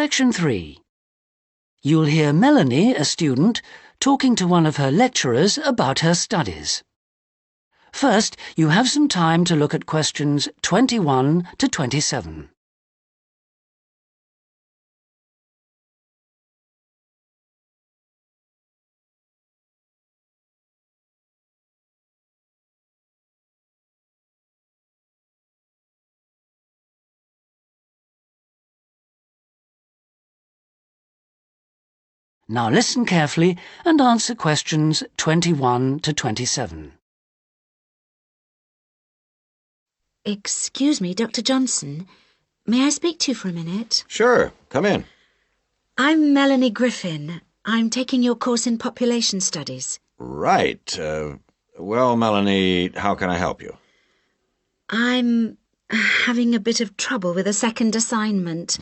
Section 3. You'll hear Melanie, a student, talking to one of her lecturers about her studies. First, you have some time to look at questions 21 to 27. Now listen carefully and answer questions 21 to 27. Excuse me, Dr. Johnson. May I speak to you for a minute? Sure, come in. I'm Melanie Griffin. I'm taking your course in population studies. Right. Well, Melanie, how can I help you? I'm having a bit of trouble with a second assignment,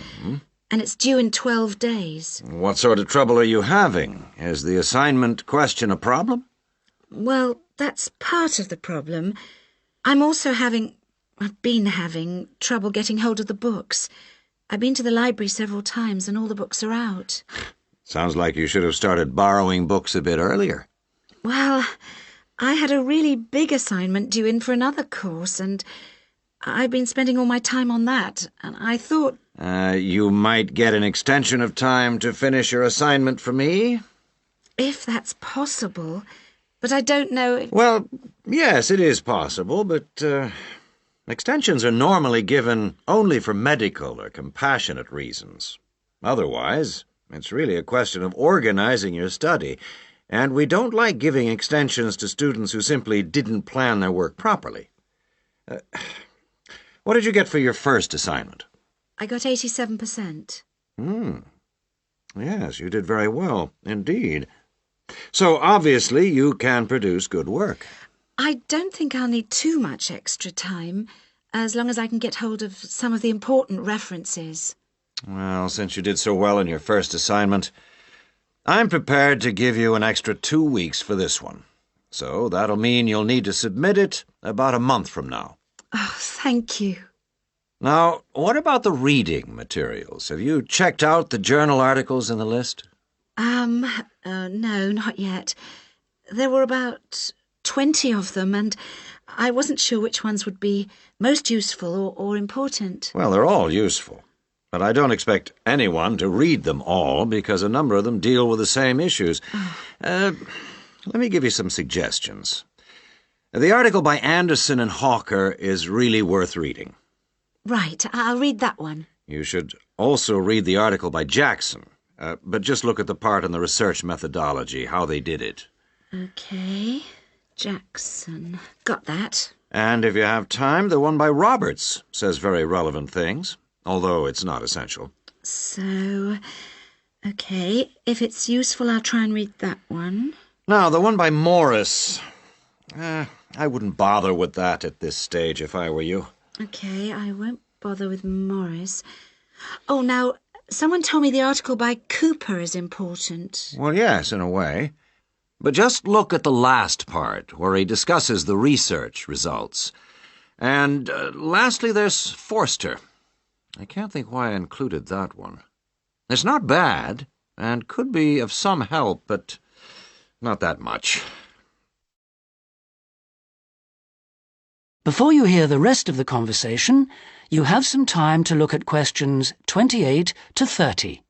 and it's due in 12 days. What sort of trouble are you having? Is the assignment question a problem? Well, that's part of the problem. I've been having trouble getting hold of the books. I've been to the library several times and all the books are out. Sounds like you should have started borrowing books a bit earlier. Well, I had a really big assignment due in for another course, and I've been spending all my time on that, and I thought... You might get an extension of time to finish your assignment for me? If that's possible, but I don't know if... Well, yes, it is possible, but extensions are normally given only for medical or compassionate reasons. Otherwise, it's really a question of organizing your study, and we don't like giving extensions to students who simply didn't plan their work properly. What did you get for your first assignment? I got 87%. Yes, you did very well, indeed. So, obviously, you can produce good work. I don't think I'll need too much extra time, as long as I can get hold of some of the important references. Well, since you did so well in your first assignment, I'm prepared to give you an extra 2 weeks for this one. So that'll mean you'll need to submit it about a month from now. Oh, thank you. Now, what about the reading materials? Have you checked out the journal articles in the list? No, not yet. There were about 20 of them, and I wasn't sure which ones would be most useful or important. Well, they're all useful, but I don't expect anyone to read them all because a number of them deal with the same issues. Let me give you some suggestions. The article by Anderson and Hawker is really worth reading. Right, I'll read that one. You should also read the article by Jackson, but just look at the part on the research methodology, how they did it. Okay, Jackson. Got that. And if you have time, the one by Roberts says very relevant things, although it's not essential. So, okay, if it's useful, I'll try and read that one. Now, the one by Morris, I wouldn't bother with that at this stage if I were you. Okay, I won't bother with Morris. Oh, now, someone told me the article by Cooper is important. Well, yes, in a way. But just look at the last part, where he discusses the research results. And lastly, there's Forster. I can't think why I included that one. It's not bad, and could be of some help, but not that much. Before you hear the rest of the conversation, you have some time to look at questions 28 to 30.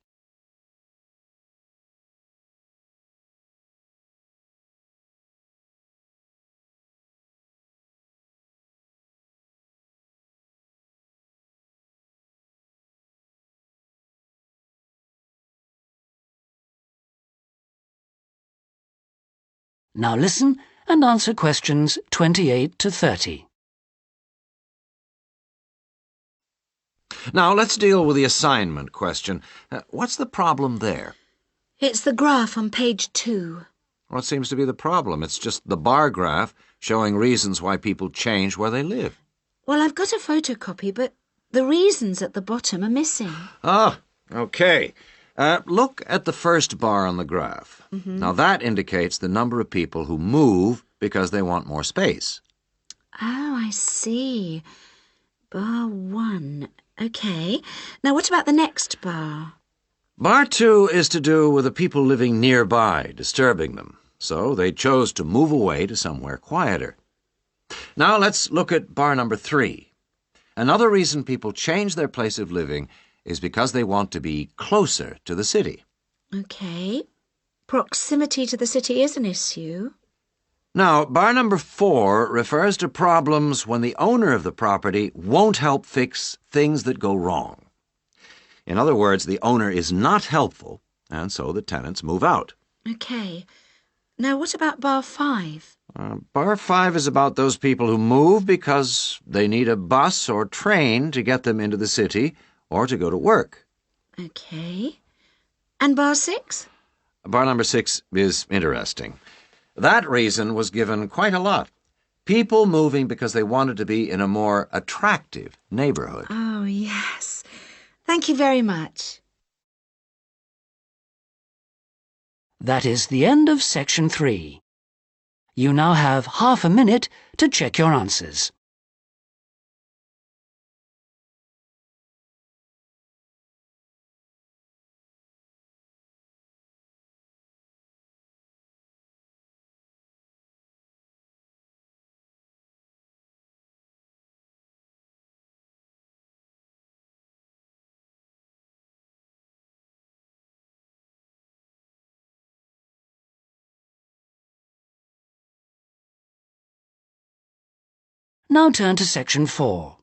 Now listen and answer questions 28 to 30. Now, let's deal with the assignment question. What's the problem there? It's the graph on page 2. What seems to be the problem? It's just the bar graph showing reasons why people change where they live. Well, I've got a photocopy, but the reasons at the bottom are missing. Ah, okay. Look at the first bar on the graph. Now, that indicates the number of people who move because they want more space. Oh, I see. Bar 1. Okay. Now, what about the next bar? Bar 2 is to do with the people living nearby, disturbing them, so they chose to move away to somewhere quieter. Now let's look at bar number 3. Another reason people change their place of living is because they want to be closer to the city. OK. Proximity to the city is an issue. Now, bar number 4 refers to problems when the owner of the property won't help fix things that go wrong. In other words, the owner is not helpful, and so the tenants move out. OK. Now, what about bar 5? Bar 5 is about those people who move because they need a bus or train to get them into the city or to go to work. OK. And bar 6? Bar number 6 is interesting. That reason was given quite a lot. People moving because they wanted to be in a more attractive neighborhood. Oh, yes. Thank you very much. That is the end of section 3. You now have half a minute to check your answers. Now turn to section 4.